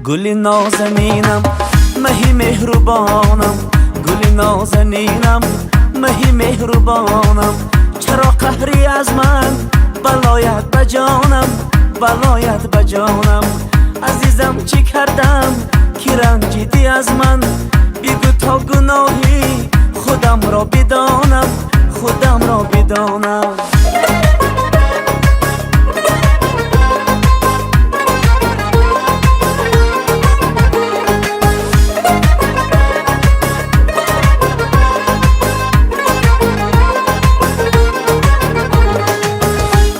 گل نازنینم مهی مهربانم، گل نازنینم مهی مهربانم. چرا قهری از من بلایت بجانم، بلایت بجانم. عزیزم چی کردم که رنجیدی از من؟ بگو تا گناهی خودم را بدانم، خودم را بدانم.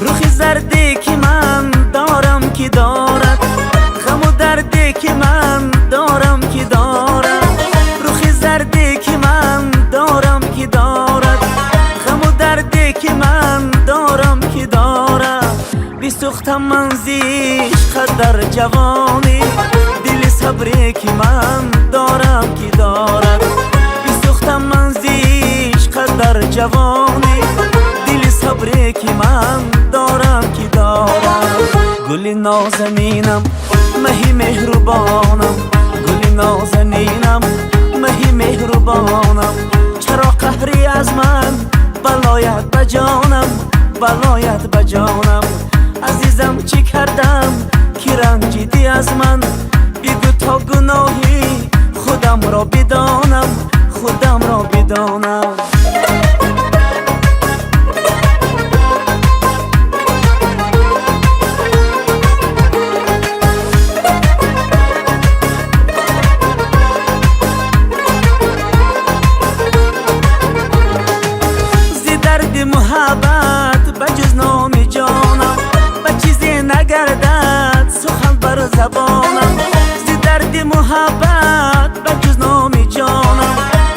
روخی زردی که من دارم که دارد، غم و دردی که من دارم که دارد. روخی زردی که من دارم که دارد، غم و دردی که من دارم که دارد. بسوختم من زیش قدر جوانی، دل صبری که من دارم که دارد. بسوختم من زیش قدر جوانی، دل صبری که من دارم که دارم. گل نازنینم مهی مهربانم، گل نازنینم مهی مهربانم. چرا قهری از من بلایت بجانم، بلایت بجانم. عزیزم چی کردم که رنجیدی از من؟ بگو تا گناهی خودم را بدانم، خودم را بدانم. محبت بجز نام جانم، به چیزی نگردد سخن بر زبانم. زی درد محبت بجز نام جانم،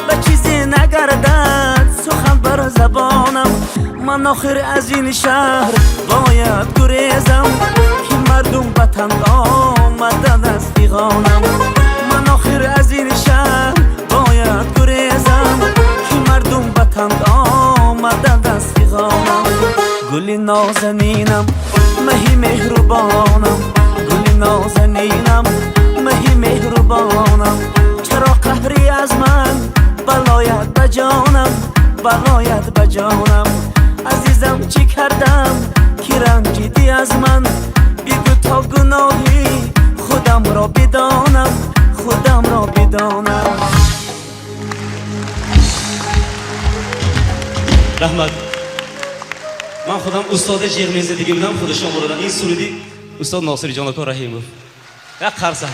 به چیزی نگردد سخن بر زبانم. من آخر از این شهر باید گریزم، که مردم به تنگ آمدن از پیغانم. من آخر از این شهر باید گریزم، که مردم به تنگ آمدن از پیغانم. گل نازنینم مهی مهربانم، گل نازنینم مهی مهربانم. چرا قهری از من بلایت بجانم، بلایت بجانم. عزیزم چی کردم که رنجیدی از من؟ بگو تا گناهی خودم را بدانم، خودم را بدانم. رحمت. من خودم استاد جرمیز دیگه بودم، خودشان بردم. این سرودی استاد ناصری جانکار رحیمov. یک قرصه